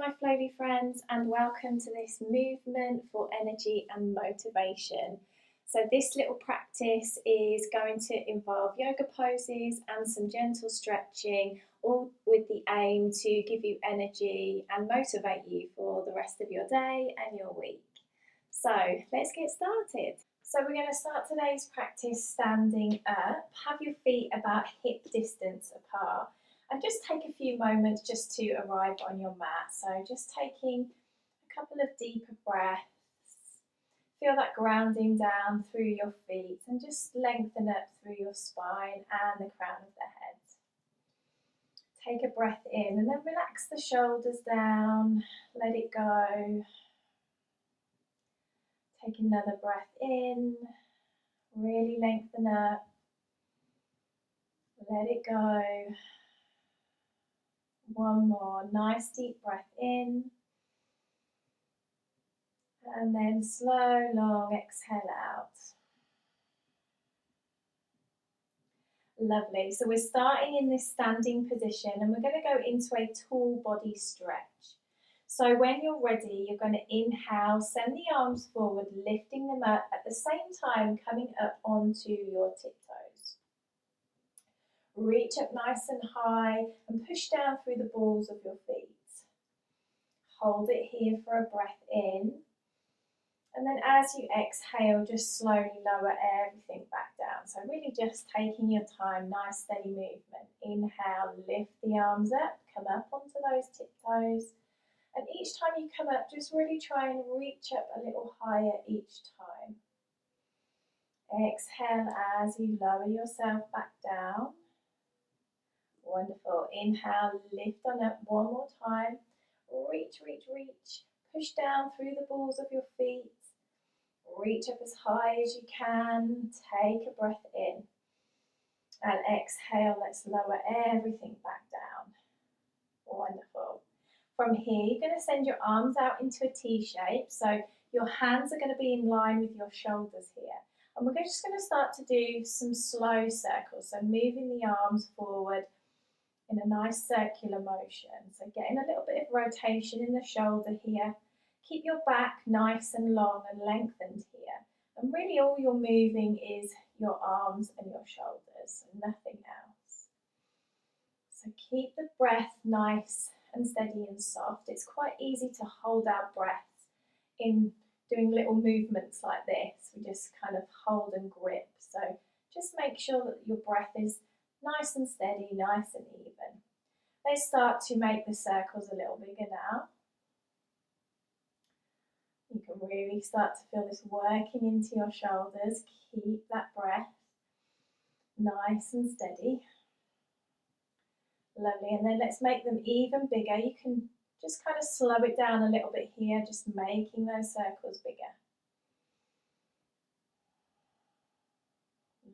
my floaty friends, and welcome to this movement for energy and motivation. So this little practice is going to involve yoga poses and some gentle stretching, all with the aim to give you energy and motivate you for the rest of your day and your week. So let's get started. So we're going to start today's practice standing up. Have your feet about hip distance apart. And just take a few moments just to arrive on your mat. So just taking a couple of deeper breaths. Feel that grounding down through your feet and just lengthen up through your spine and the crown of the head. Take a breath in and then relax the shoulders down. Let it go. Take another breath in. Really lengthen up. Let it go. One more, nice deep breath in, and then slow, long exhale out. Lovely, so we're starting in this standing position and we're going to go into a tall body stretch. So when you're ready, you're going to inhale, send the arms forward, lifting them up, at the same time coming up onto your tiptoes. Reach up nice and high and push down through the balls of your feet. Hold it here for a breath in. And then as you exhale, just slowly lower everything back down. So really just taking your time, nice steady movement. Inhale, lift the arms up, come up onto those tiptoes. And each time you come up, just really try and reach up a little higher each time. Exhale as you lower yourself back down. Wonderful. Inhale, lift on up one more time. Reach, reach, reach. Push down through the balls of your feet. Reach up as high as you can. Take a breath in. And exhale, let's lower everything back down. Wonderful. From here, you're going to send your arms out into a T shape. So your hands are going to be in line with your shoulders here. And we're just going to start to do some slow circles. So moving the arms forward in a nice circular motion. So getting a little bit of rotation in the shoulder here. Keep your back nice and long and lengthened here. And really all you're moving is your arms and your shoulders and nothing else. So keep the breath nice and steady and soft. It's quite easy to hold our breath in doing little movements like this. We just kind of hold and grip. So just make sure that your breath is nice and steady, nice and even. Let's start to make the circles a little bigger now. You can really start to feel this working into your shoulders. Keep that breath nice and steady. Lovely, and then let's make them even bigger. You can just kind of slow it down a little bit here, just making those circles bigger.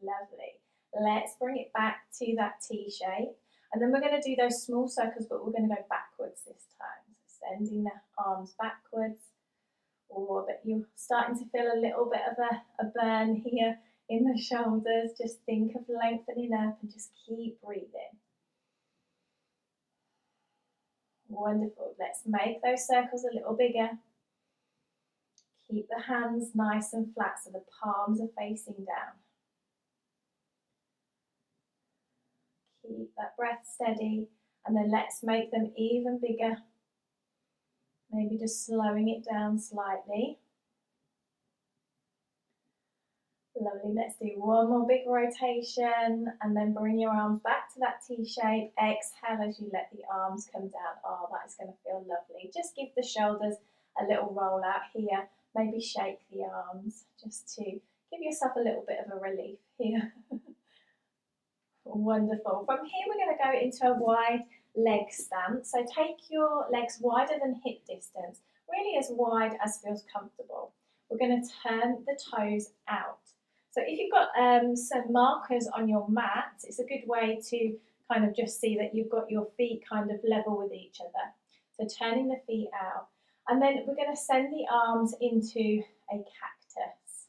Lovely. Let's bring it back to that T shape. And then we're going to do those small circles, but we're going to go backwards this time. So sending the arms backwards. But you're starting to feel a little bit of a burn here in the shoulders. Just think of lengthening up and just keep breathing. Wonderful. Let's make those circles a little bigger. Keep the hands nice and flat so the palms are facing down. Keep that breath steady, and then let's make them even bigger. Maybe just slowing it down slightly. Lovely, let's do one more big rotation and then bring your arms back to that T shape. Exhale as you let the arms come down. Oh, that is going to feel lovely. Just give the shoulders a little roll out here. Maybe shake the arms just to give yourself a little bit of a relief here. Wonderful. From here we're going to go into a wide leg stance. So take your legs wider than hip distance, really as wide as feels comfortable. We're going to turn the toes out. So if you've got some markers on your mat, it's a good way to kind of just see that you've got your feet kind of level with each other. So turning the feet out. And then we're going to send the arms into a cactus.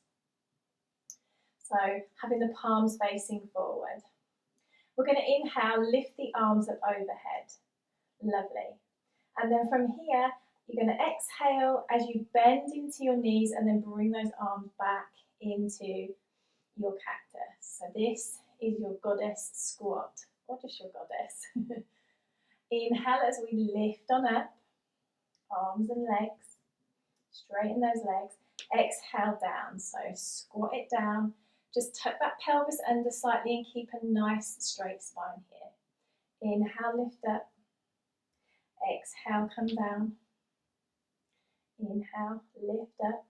So having the palms facing forward. We're going to inhale, lift the arms up overhead. Lovely. And then from here, you're going to exhale as you bend into your knees and then bring those arms back into your cactus. So this is your goddess squat, or just your goddess. Inhale as we lift on up, arms and legs, straighten those legs. Exhale down, so squat it down. Just tuck that pelvis under slightly and keep a nice straight spine here. Inhale, lift up. Exhale, come down. Inhale, lift up.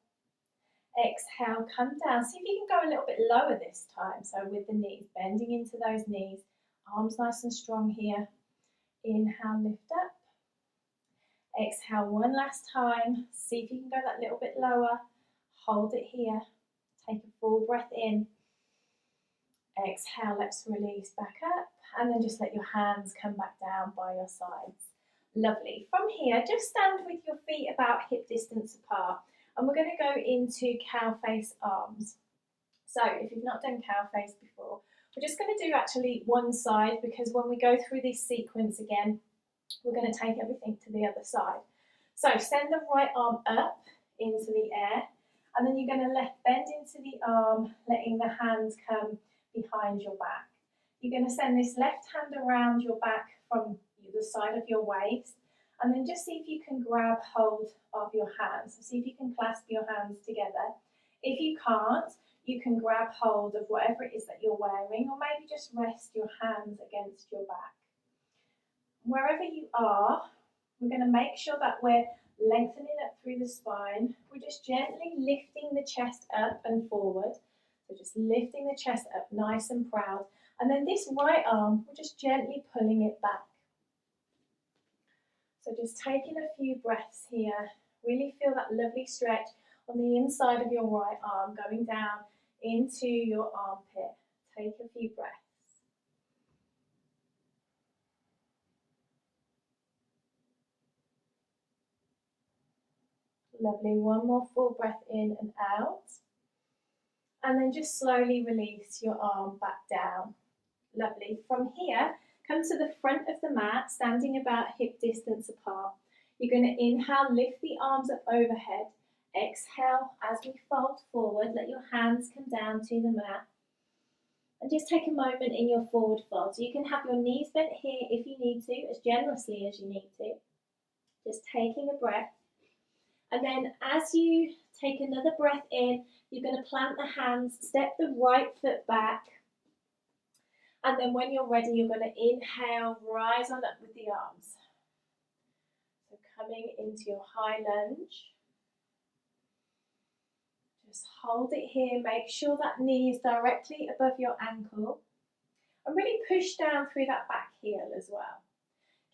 Exhale, come down. See if you can go a little bit lower this time. So with the knees, bending into those knees. Arms nice and strong here. Inhale, lift up. Exhale one last time. See if you can go that little bit lower. Hold it here. Take a full breath in. Exhale, let's release back up. And then just let your hands come back down by your sides. Lovely. From here, just stand with your feet about hip distance apart. And we're going to go into cow face arms. So if you've not done cow face before, we're just going to do actually one side, because when we go through this sequence again, we're going to take everything to the other side. So send the right arm up into the air, and then you're going to bend into the arm, letting the hands come behind your back. You're going to send this left hand around your back from the side of your waist, and then just see if you can grab hold of your hands. So see if you can clasp your hands together. If you can't, you can grab hold of whatever it is that you're wearing, or maybe just rest your hands against your back. Wherever you are, we're going to make sure that we're lengthening up through the spine. We're just gently lifting the chest up and forward. So just lifting the chest up nice and proud. And then this right arm, we're just gently pulling it back. So just taking a few breaths here. Really feel that lovely stretch on the inside of your right arm going down into your armpit. Take a few breaths. Lovely. One more full breath in and out. And then just slowly release your arm back down. Lovely. From here, come to the front of the mat, standing about hip distance apart. You're going to inhale, lift the arms up overhead. Exhale as we fold forward. Let your hands come down to the mat. And just take a moment in your forward fold. So you can have your knees bent here if you need to, as generously as you need to. Just taking a breath. And then as you take another breath in, you're going to plant the hands, step the right foot back. And then when you're ready, you're going to inhale, rise on up with the arms. So coming into your high lunge. Just hold it here. Make sure that knee is directly above your ankle. And really push down through that back heel as well.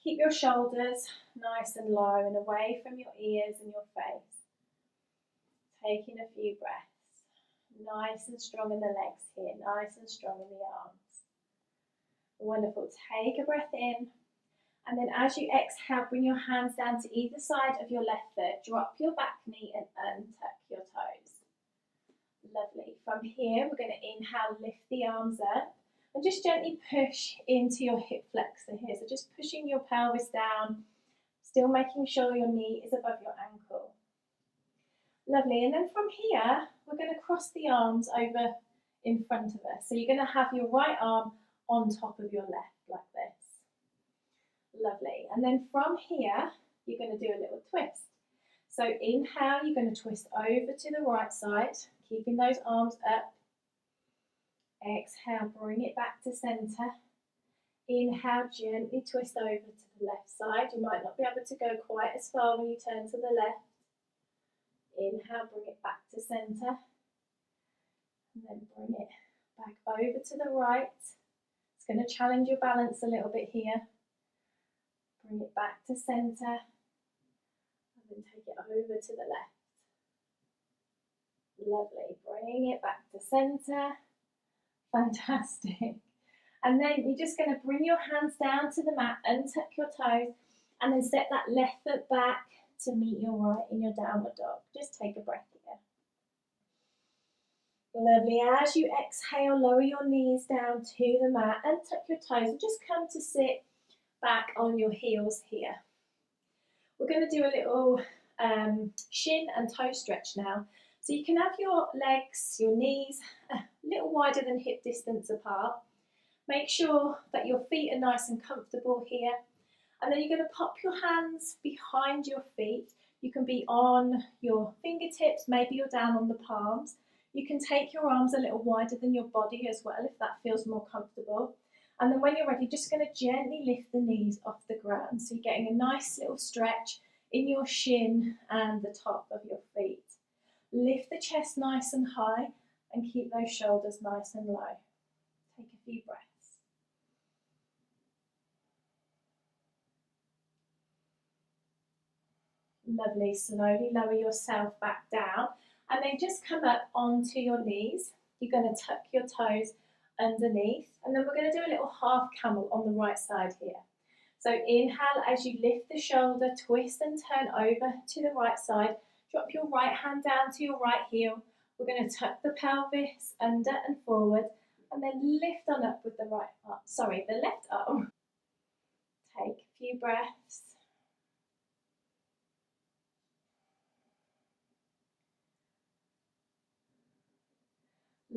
Keep your shoulders nice and low and away from your ears and your face. Taking a few breaths. Nice and strong in the legs here. Nice and strong in the arms. Wonderful. Take a breath in. And then as you exhale, bring your hands down to either side of your left foot. Drop your back knee and untuck your toes. Lovely. From here, we're going to inhale, lift the arms up. And just gently push into your hip flexor here. So just pushing your pelvis down, still making sure your knee is above your ankle. Lovely. And then from here, we're going to cross the arms over in front of us. So you're going to have your right arm on top of your left, like this. Lovely. And then from here, you're going to do a little twist. So inhale, you're going to twist over to the right side, keeping those arms up. Exhale, bring it back to centre. Inhale, gently twist over to the left side. You might not be able to go quite as far when you turn to the left. Inhale, bring it back to centre. And then bring it back over to the right. It's going to challenge your balance a little bit here. Bring it back to centre. And then take it over to the left. Lovely. Bring it back to centre. Fantastic. And then you're just going to bring your hands down to the mat, untuck your toes, and then step that left foot back to meet your right in your downward dog. Just take a breath here. Lovely. As you exhale, lower your knees down to the mat, untuck your toes, and just come to sit back on your heels here. We're going to do a little shin and toe stretch now. So you can have your legs, your knees a little wider than hip distance apart. Make sure that your feet are nice and comfortable here. And then you're going to pop your hands behind your feet. You can be on your fingertips, maybe you're down on the palms. You can take your arms a little wider than your body as well if that feels more comfortable. And then when you're ready, just going to gently lift the knees off the ground. So you're getting a nice little stretch in your shin and the top of your feet. Lift the chest nice and high and keep those shoulders nice and low. Take a few breaths. Lovely. Slowly lower yourself back down and then just come up onto your knees. You're going to tuck your toes underneath, and then we're going to do a little half camel on the right side here. So inhale as you lift the shoulder, twist and turn over to the right side. Drop your right hand down to your right heel. We're going to tuck the pelvis under and forward, and then lift on up with the the left arm. Take a few breaths.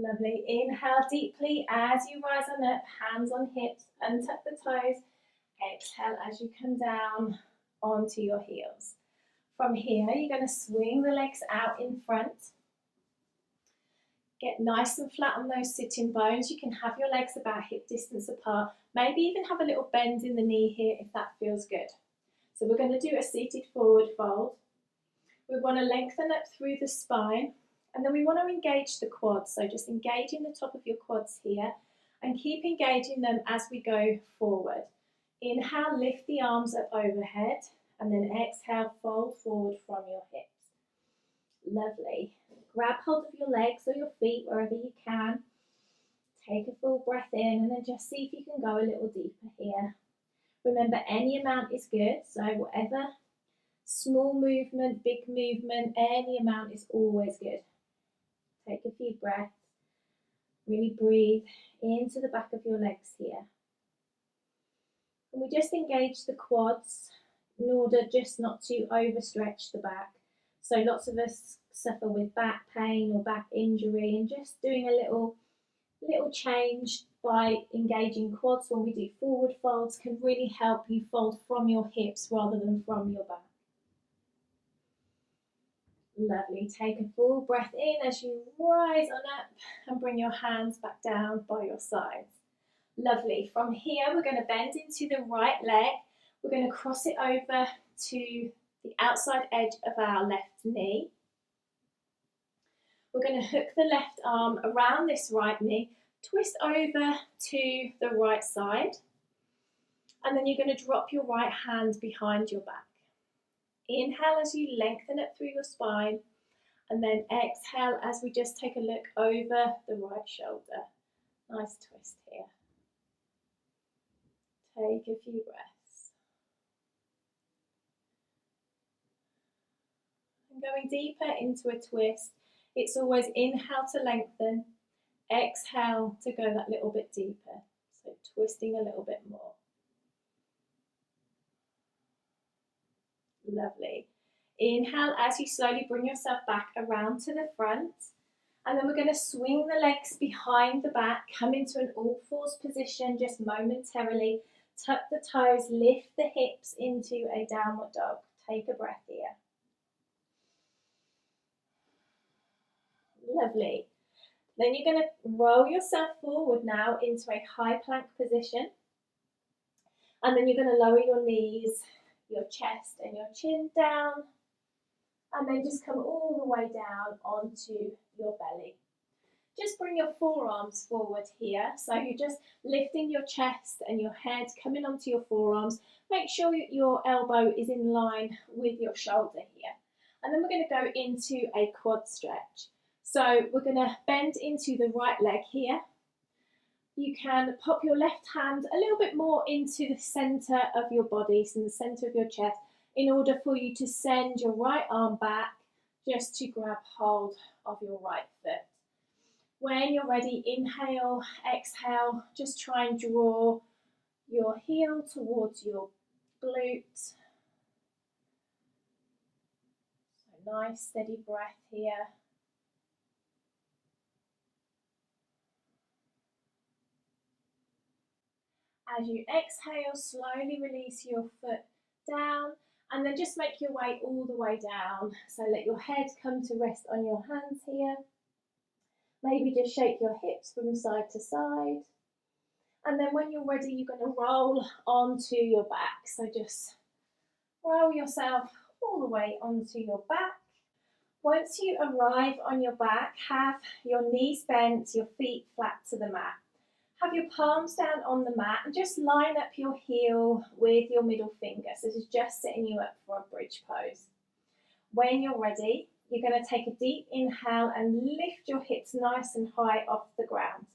Lovely. Inhale deeply as you rise on up, hands on hips, untuck the toes. Exhale as you come down onto your heels. From here, you're going to swing the legs out in front. Get nice and flat on those sitting bones. You can have your legs about hip distance apart. Maybe even have a little bend in the knee here if that feels good. So we're going to do a seated forward fold. We want to lengthen up through the spine. And then we want to engage the quads, so just engaging the top of your quads here and keep engaging them as we go forward. Inhale, lift the arms up overhead, and then exhale, fold forward from your hips. Lovely. Grab hold of your legs or your feet wherever you can. Take a full breath in and then just see if you can go a little deeper here. Remember, any amount is good, so whatever, small movement, big movement, any amount is always good. Take a few breaths, really breathe into the back of your legs here. And we just engage the quads in order just not to overstretch the back. So lots of us suffer with back pain or back injury, and just doing a little change by engaging quads when we do forward folds can really help you fold from your hips rather than from your back. Lovely. Take a full breath in as you rise on up and bring your hands back down by your sides. Lovely. From here, we're going to bend into the right leg. We're going to cross it over to the outside edge of our left knee. We're going to hook the left arm around this right knee, twist over to the right side, and then you're going to drop your right hand behind your back. Inhale as you lengthen up through your spine, and then exhale as we just take a look over the right shoulder. Nice twist here. Take a few breaths. And going deeper into a twist, it's always inhale to lengthen, exhale to go that little bit deeper. So twisting a little bit more. Lovely. Inhale as you slowly bring yourself back around to the front, and then we're going to swing the legs behind the back, come into an all fours position just momentarily, tuck the toes, lift the hips into a downward dog. Take a breath here. Lovely. Then you're going to roll yourself forward now into a high plank position, and then you're going to lower your knees, your chest and your chin down, and then just come all the way down onto your belly. Just bring your forearms forward here, so you're just lifting your chest and your head, coming onto your forearms. Make sure your elbow is in line with your shoulder here. And then we're going to go into a quad stretch. So we're going to bend into the right leg here. You can pop your left hand a little bit more into the centre of your body, so in the centre of your chest, in order for you to send your right arm back just to grab hold of your right foot. When you're ready, inhale, exhale, just try and draw your heel towards your glute. A nice steady breath here. As you exhale, slowly release your foot down and then just make your way all the way down. So let your head come to rest on your hands here. Maybe just shake your hips from side to side. And then when you're ready, you're going to roll onto your back. So just roll yourself all the way onto your back. Once you arrive on your back, have your knees bent, your feet flat to the mat. Have your palms down on the mat and just line up your heel with your middle finger. So this is just setting you up for a bridge pose. When you're ready, you're going to take a deep inhale and lift your hips nice and high off the ground.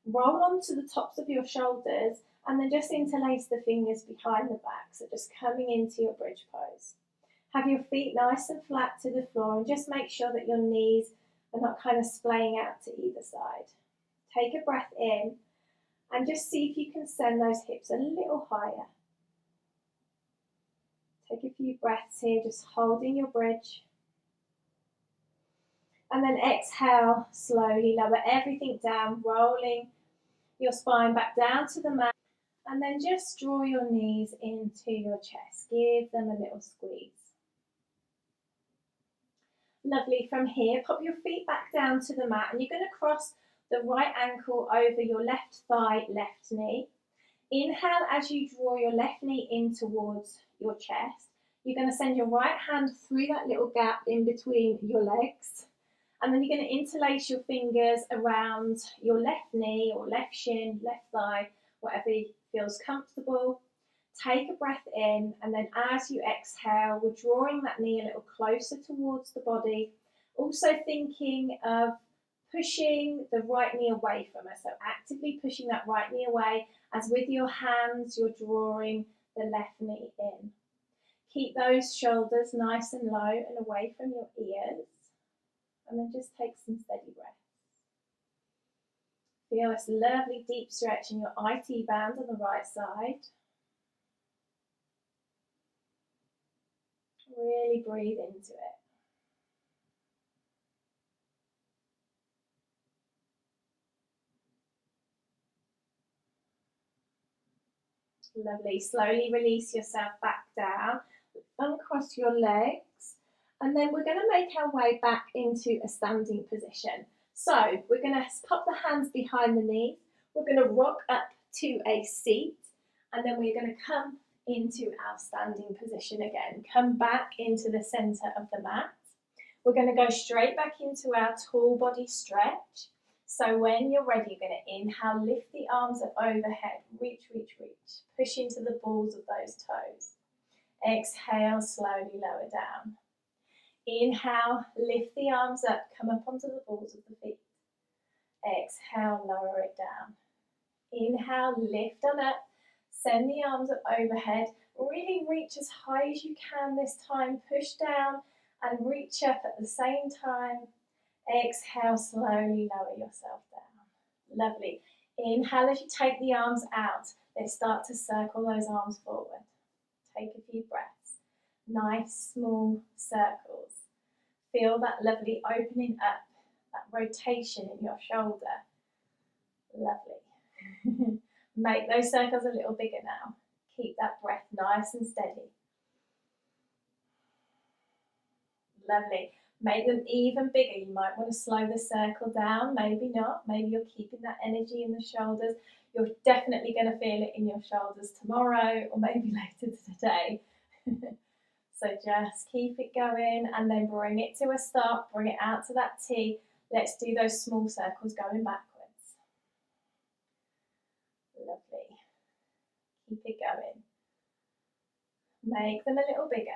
Roll onto the tops of your shoulders and then just interlace the fingers behind the back. So just coming into your bridge pose. Have your feet nice and flat to the floor and just make sure that your knees are not kind of splaying out to either side. Take a breath in and just see if you can send those hips a little higher. Take a few breaths here, just holding your bridge. And then exhale, slowly lower everything down, rolling your spine back down to the mat. And then just draw your knees into your chest. Give them a little squeeze. Lovely. From here, pop your feet back down to the mat and you're going to cross the right ankle over your left thigh, left knee. Inhale as you draw your left knee in towards your chest. You're going to send your right hand through that little gap in between your legs. And then you're going to interlace your fingers around your left knee or left shin, left thigh, whatever feels comfortable. Take a breath in, and then as you exhale, we're drawing that knee a little closer towards the body. Also thinking of pushing the right knee away from us. So actively pushing that right knee away as with your hands you're drawing the left knee in. Keep those shoulders nice and low and away from your ears. And then just take some steady breaths. Feel this lovely deep stretch in your IT band on the right side. Really breathe into it. Lovely. Slowly release yourself back down. Uncross your legs. And then we're going to make our way back into a standing position. So we're going to pop the hands behind the knees. We're going to rock up to a seat. And then we're going to come into our standing position again. Come back into the center of the mat. We're going to go straight back into our tall body stretch. So when you're ready, you're going to inhale, lift the arms up overhead. Reach, reach, reach. Push into the balls of those toes. Exhale, slowly lower down. Inhale, lift the arms up, come up onto the balls of the feet. Exhale, lower it down. Inhale, lift on up, send the arms up overhead. Really reach as high as you can this time. Push down and reach up at the same time. Exhale, slowly lower yourself down. Lovely. Inhale as you take the arms out. Let's start to circle those arms forward. Take a few breaths. Nice small circles. Feel that lovely opening up, that rotation in your shoulder. Lovely. Make those circles a little bigger now. Keep that breath nice and steady. Lovely. Make them even bigger. You might want to slow the circle down, maybe not. Maybe you're keeping that energy in the shoulders. You're definitely going to feel it in your shoulders tomorrow or maybe later today. So just keep it going and then bring it to a stop, bring it out to that T. Let's do those small circles going backwards. Lovely. Keep it going. Make them a little bigger.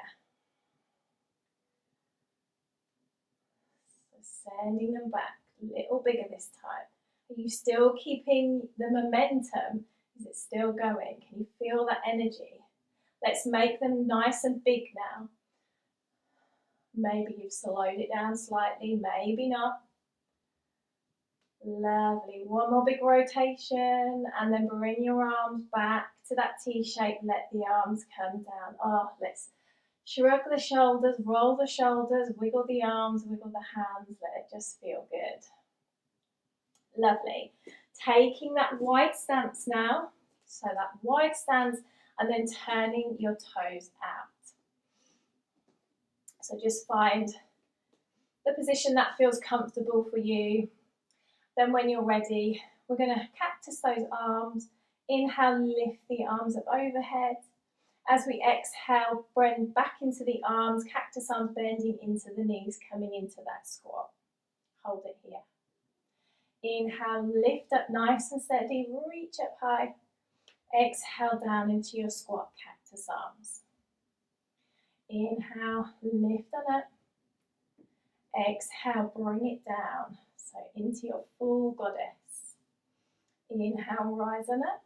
So sending them back, a little bigger this time. Are you still keeping the momentum? Is it still going? Can you feel that energy? Let's make them nice and big now. Maybe you've slowed it down slightly, maybe not. Lovely. One more big rotation and then bring your arms back to that T shape. Let the arms come down. Oh, let's Shrug the shoulders, roll the shoulders, wiggle the arms, wiggle the hands, let it just feel good. Lovely. Taking that wide stance now, so that wide stance, and then turning your toes out. So just find the position that feels comfortable for you. Then when you're ready, we're going to cactus those arms. Inhale, lift the arms up overhead. As we exhale, bend back into the arms, cactus arms bending into the knees, coming into that squat. Hold it here. Inhale, lift up nice and steady, reach up high. Exhale down into your squat, cactus arms. Inhale, lift on up. Exhale, bring it down. So into your full goddess. Inhale, rise on up.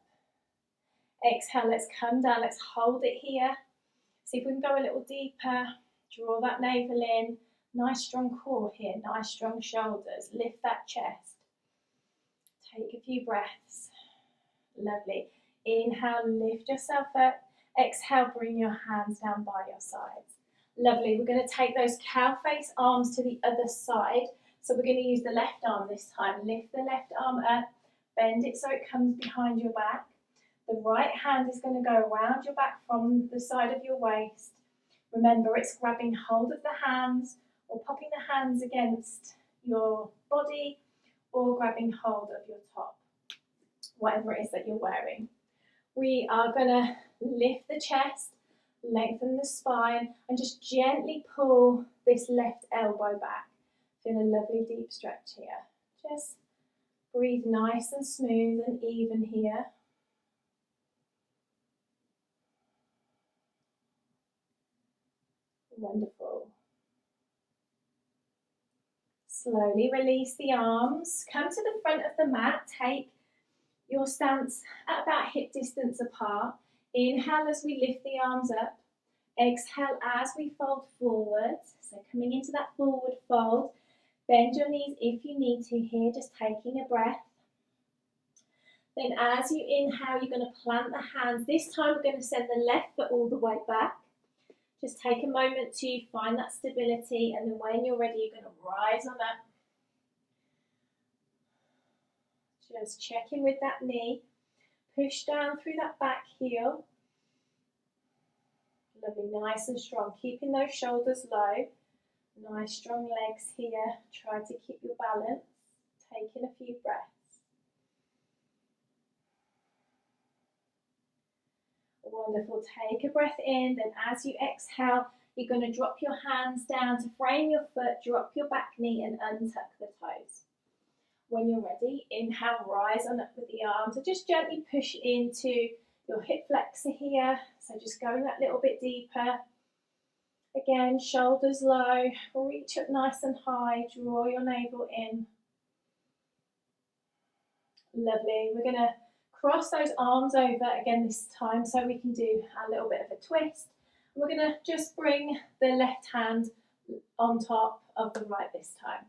Exhale, let's come down, let's hold it here. See if we can go a little deeper. Draw that navel in. Nice strong core here, nice strong shoulders. Lift that chest. Take a few breaths. Lovely. Inhale, lift yourself up. Exhale, bring your hands down by your sides. Lovely. We're going to take those cow face arms to the other side. So we're going to use the left arm this time. Lift the left arm up. Bend it so it comes behind your back. The right hand is going to go around your back from the side of your waist. Remember, it's grabbing hold of the hands or popping the hands against your body or grabbing hold of your top, whatever it is that you're wearing. We are going to lift the chest, lengthen the spine, and just gently pull this left elbow back. Feel a lovely deep stretch here. Just breathe nice and smooth and even here. Wonderful. Slowly release the arms. Come to the front of the mat. Take your stance at about hip distance apart. Inhale as we lift the arms up. Exhale as we fold forward. So coming into that forward fold. Bend your knees if you need to here, just taking a breath. Then as you inhale, you're going to plant the hands. This time we're going to send the left foot all the way back. Just take a moment to find that stability, and then when you're ready, you're going to rise on up. Just check in with that knee. Push down through that back heel. Lovely, nice and strong. Keeping those shoulders low. Nice strong legs here. Try to keep your balance. Taking a few breaths. Wonderful. Take a breath in, then as you exhale, you're going to drop your hands down to frame your foot, drop your back knee and untuck the toes. When you're ready, inhale, rise on up with the arms. So just gently push into your hip flexor here. So just going that little bit deeper. Again, shoulders low, reach up nice and high, draw your navel in. Lovely. We're going to cross those arms over again this time so we can do a little bit of a twist. We're going to just bring the left hand on top of the right this time.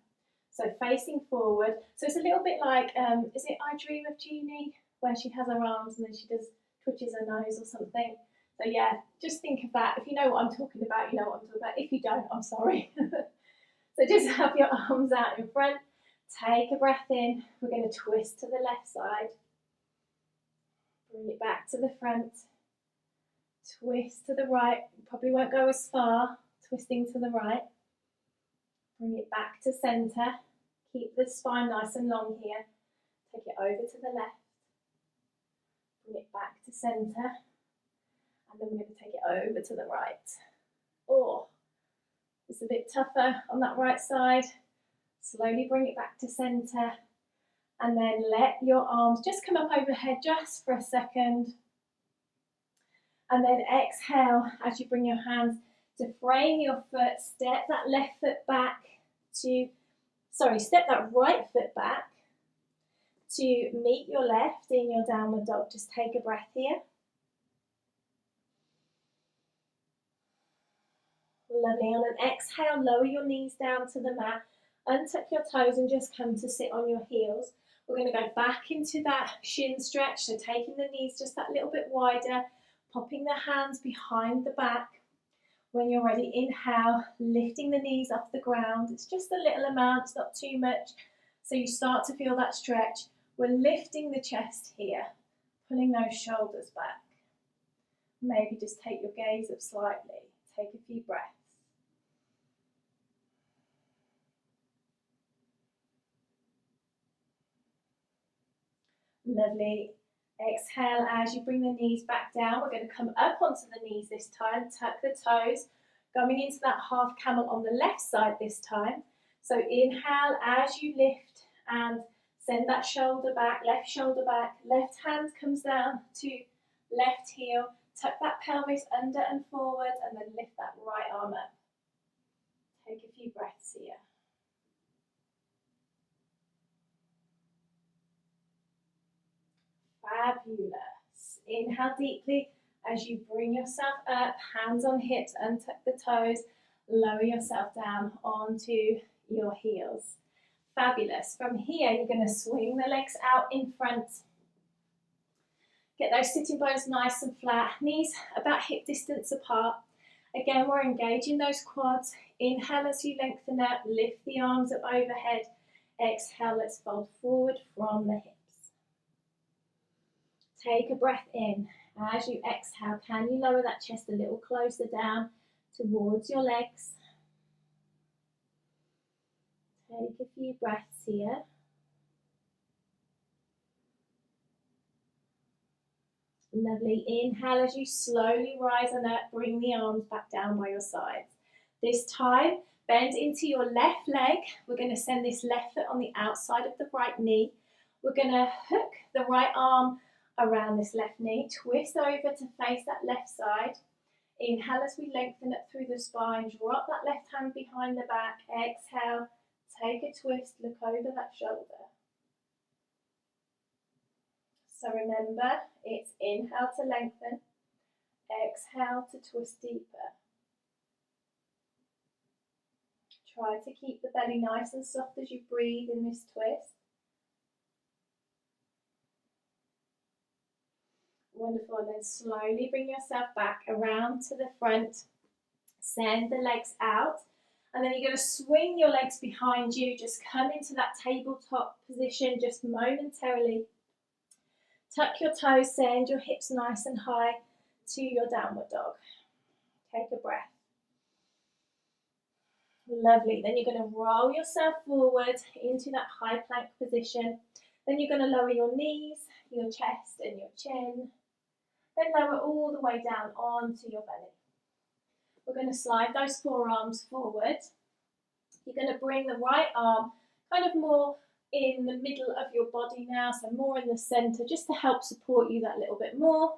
So facing forward. So it's a little bit like, is it I Dream of Jeannie? Where she has her arms and then she does twitches her nose or something. So yeah, just think of that. If you know what I'm talking about, you know what I'm talking about. If you don't, I'm sorry. So just have your arms out in front. Take a breath in. We're going to twist to the left side. Bring it back to the front. Twist to the right. You probably won't go as far. Twisting to the right. Bring it back to centre. Keep the spine nice and long here. Take it over to the left. Bring it back to centre. And then we're going to take it over to the right. Oh, it's a bit tougher on that right side. Slowly bring it back to centre. And then let your arms just come up overhead just for a second. And then exhale as you bring your hands to frame your foot. Step that left foot back to, step that right foot back to meet your left in your downward dog. Just take a breath here. Lovely. On an exhale, lower your knees down to the mat. Untuck your toes and just come to sit on your heels. We're going to go back into that shin stretch, so taking the knees just that little bit wider, popping the hands behind the back. When you're ready, inhale, lifting the knees off the ground. It's just a little amount, it's not too much. So you start to feel that stretch. We're lifting the chest here, pulling those shoulders back. Maybe just take your gaze up slightly. Take a few breaths. Lovely. Exhale as you bring the knees back down. We're going to come up onto the knees this time. Tuck the toes. Going into that half camel on the left side this time. So inhale as you lift and send that shoulder back, left hand comes down to left heel, tuck that pelvis under and forward and then lift that right arm up. Take a few breaths here. Fabulous. Inhale deeply as you bring yourself up, hands on hips, untuck the toes, lower yourself down onto your heels. Fabulous. From here, you're going to swing the legs out in front. Get those sitting bones nice and flat, knees about hip distance apart. Again, we're engaging those quads. Inhale as you lengthen up, lift the arms up overhead. Exhale, let's fold forward from the hips. Take a breath in. As you exhale, can you lower that chest a little closer down towards your legs? Take a few breaths here. Lovely. Inhale as you slowly rise on up, bring the arms back down by your sides. This time, bend into your left leg. We're going to send this left foot on the outside of the right knee. We're going to hook the right arm around this left knee, twist over to face that left side. Inhale as we lengthen up through the spine, drop that left hand behind the back. Exhale, take a twist, look over that shoulder. So remember, it's inhale to lengthen, exhale to twist deeper. Try to keep the belly nice and soft as you breathe in this twist. Wonderful, and then slowly bring yourself back around to the front. Send the legs out, and then you're going to swing your legs behind you. Just come into that tabletop position just momentarily. Tuck your toes, send your hips nice and high to your downward dog. Take a breath. Lovely. Then you're going to roll yourself forward into that high plank position. Then you're going to lower your knees, your chest and your chin. Then lower all the way down onto your belly. We're going to slide those forearms forward. You're going to bring the right arm kind of more in the middle of your body now, so more in the centre, just to help support you that little bit more.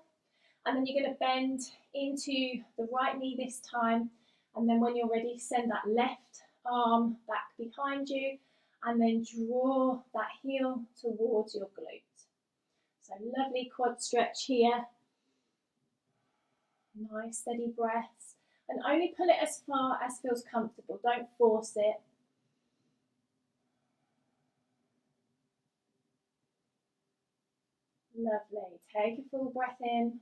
And then you're going to bend into the right knee this time. And then when you're ready, send that left arm back behind you and then draw that heel towards your glute. So lovely quad stretch here. Nice steady breaths. And only pull it as far as feels comfortable. Don't force it. Lovely. Take a full breath in.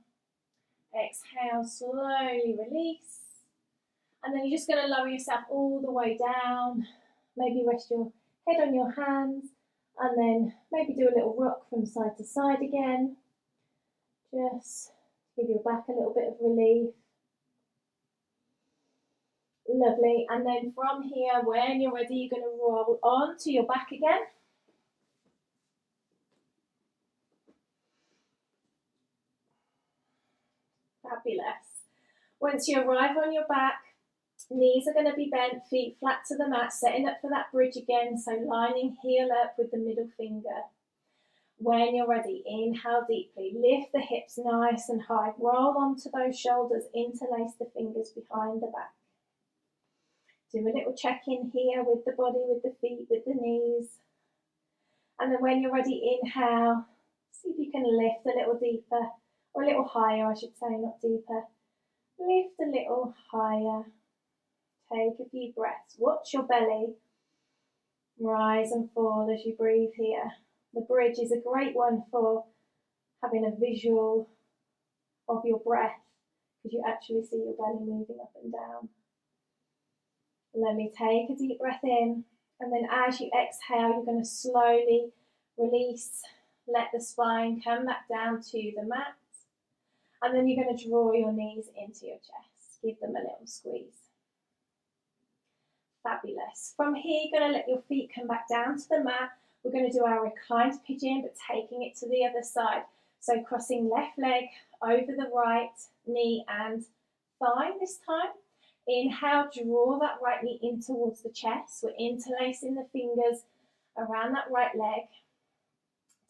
Exhale, slowly release. And then you're just going to lower yourself all the way down. Maybe rest your head on your hands. And then maybe do a little rock from side to side again. Just give your back a little bit of relief. Lovely. And then from here, when you're ready, you're going to roll onto your back again. Fabulous. Once you arrive on your back, knees are going to be bent, feet flat to the mat, setting up for that bridge again. So lining heel up with the middle finger. When you're ready, inhale deeply, lift the hips nice and high, roll onto those shoulders, interlace the fingers behind the back. Do a little check-in here with the body, with the feet, with the knees. And then when you're ready, inhale, see if you can lift a little deeper, or a little higher, I should say, not deeper. Lift a little higher. Take a few breaths. Watch your belly rise and fall as you breathe here. The bridge is a great one for having a visual of your breath because you actually see your belly moving up and down. Let me take a deep breath in, and then as you exhale, you're going to slowly release, let the spine come back down to the mat, and then you're going to draw your knees into your chest. Give them a little squeeze. Fabulous. From here, you're going to let your feet come back down to the mat. We're going to do our reclined pigeon, but taking it to the other side. So crossing left leg over the right knee and thigh this time. Inhale, draw that right knee in towards the chest. We're interlacing the fingers around that right leg.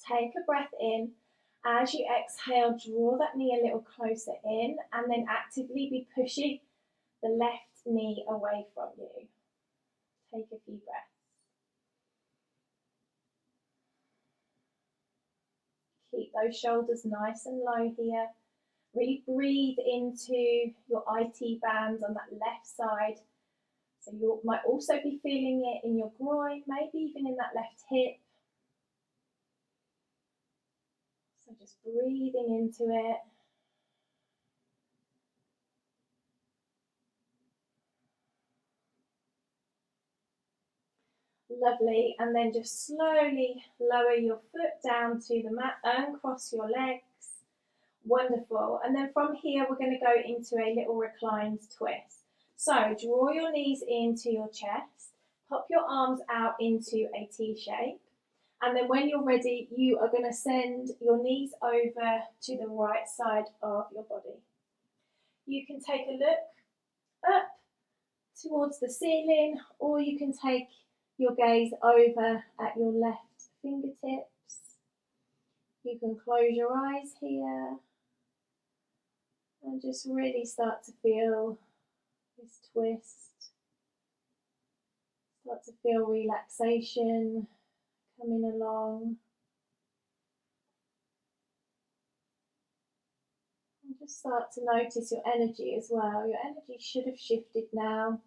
Take a breath in. As you exhale, draw that knee a little closer in, and then actively be pushing the left knee away from you. Take a few breaths. Keep those shoulders nice and low here. Really breathe into your IT bands on that left side. So you might also be feeling it in your groin, maybe even in that left hip. So just breathing into it. Lovely, and then just slowly lower your foot down to the mat, uncross your legs. Wonderful, and then from here we're going to go into a little reclined twist. So draw your knees into your chest, pop your arms out into a T shape, and then when you're ready, you are going to send your knees over to the right side of your body. You can take a look up towards the ceiling, or you can take your gaze over at your left fingertips. You can close your eyes here and just really start to feel this twist. Start to feel relaxation coming along. And just start to notice your energy as well. Your energy should have shifted now.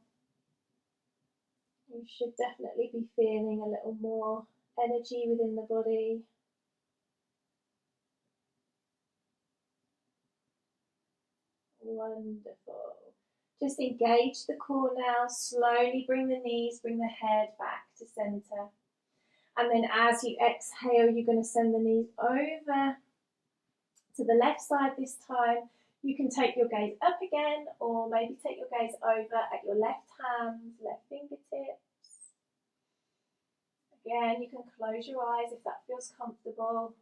You should definitely be feeling a little more energy within the body. Wonderful. Just engage the core now. Slowly bring the knees, bring the head back to center. And then as you exhale, you're going to send the knees over to the left side this time. You can take your gaze up again, or maybe take your gaze over at your left hand, left fingertips. Again, you can close your eyes if that feels comfortable.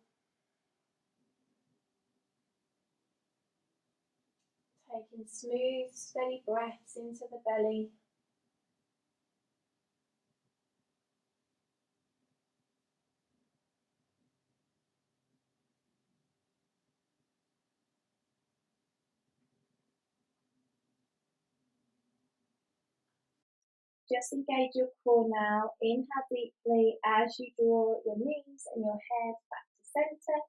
Taking smooth, steady breaths into the belly. Just engage your core now. Inhale deeply as you draw your knees and your head back to center.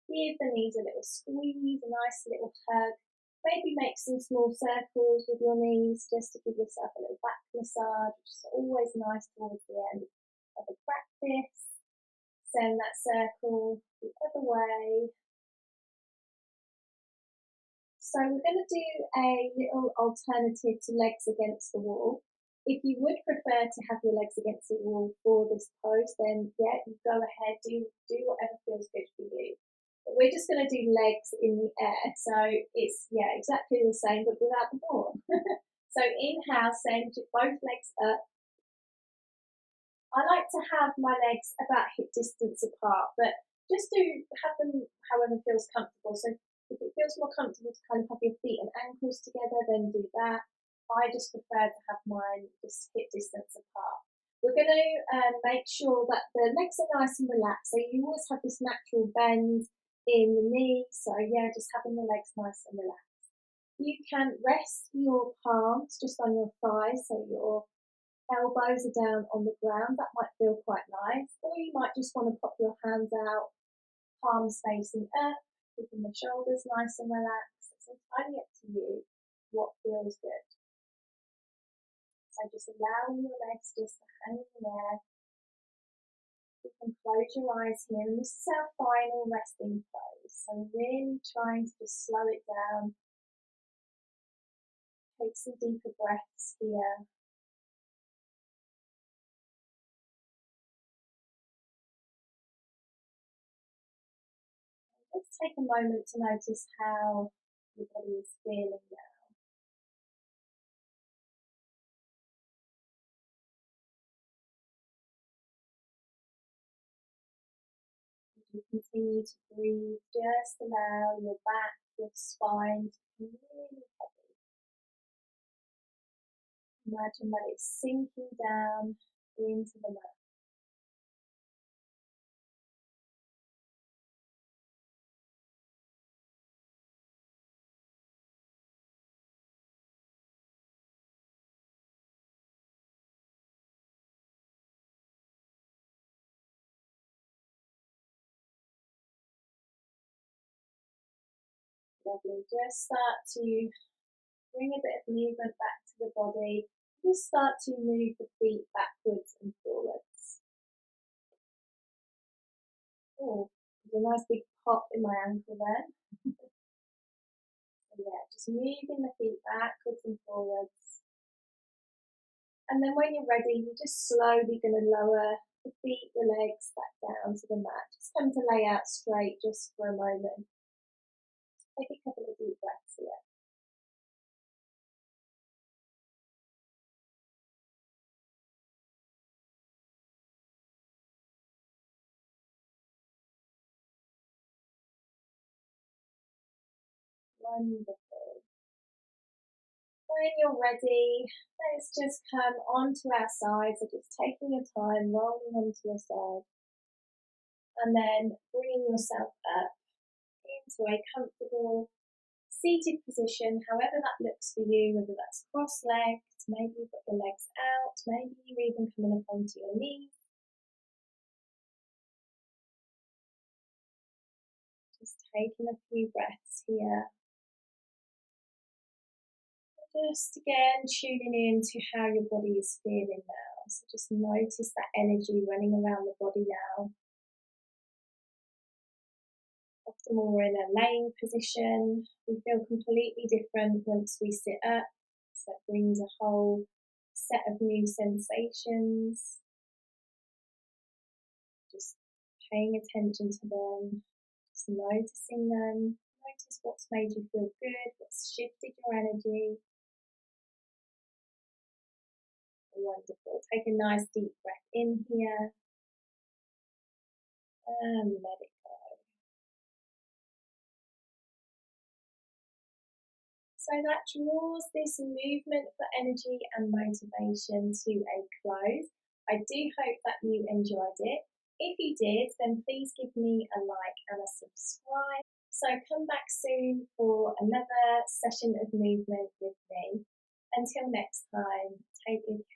Give the knees a little squeeze, a nice little hug. Maybe make some small circles with your knees just to give yourself a little back massage, which is always nice towards the end of a practice. Send that circle the other way. So we're going to do a little alternative to legs against the wall. If you would prefer to have your legs against the wall for this pose, then yeah, you go ahead, do whatever feels good for you. But we're just going to do legs in the air. So it's, yeah, exactly the same, but without the ball. So inhale, send both legs up. I like to have my legs about hip distance apart, but just do have them however feels comfortable. So if it feels more comfortable to kind of have your feet and ankles together, then do that. I just prefer to have mine just hip distance apart. We're going to make sure that the legs are nice and relaxed. So you always have this natural bend in the knee. So yeah, just having the legs nice and relaxed. You can rest your palms just on your thighs, so your elbows are down on the ground. That might feel quite nice. Or you might just want to pop your hands out, palms facing up, keeping the shoulders nice and relaxed. It's entirely up to you what feels good. So just allowing your legs just to hang in the air. You can close your eyes here, and this is our final resting pose. So really trying to just slow it down Take some deeper breaths here. Let's take a moment to notice how your body is feeling now. As you continue to breathe, just allow your back, your spine to be really heavy. Imagine that it's sinking down into the mat. Lovely. Just start to bring a bit of movement back to the body. Just start to move the feet backwards and forwards. Oh, there's a nice big pop in my ankle there. So yeah, just moving the feet backwards and forwards. And then when you're ready, you're just slowly going to lower the feet, the legs back down to the mat. Just come to lay out straight just for a moment. Take a couple of deep breaths here. Wonderful. When you're ready, let's just come onto our side. So just taking your time, rolling onto your side. And then bringing yourself up into a comfortable seated position, however that looks for you, whether that's cross-legged, maybe you've got your legs out, maybe you're even coming up onto your knees. Just taking a few breaths here. Just again tuning in to how your body is feeling now. So just notice that energy running around the body now. Often when we're in a laying position, we feel completely different once we sit up. So it brings a whole set of new sensations. Just paying attention to them, just noticing them. Notice what's made you feel good, what's shifted your energy. Wonderful. Take a nice deep breath in here and let it go. So that draws this movement for energy and motivation to a close. I do hope that you enjoyed it. If you did, then please give me a like and a subscribe. So come back soon for another session of movement with me. Until next time, take good care.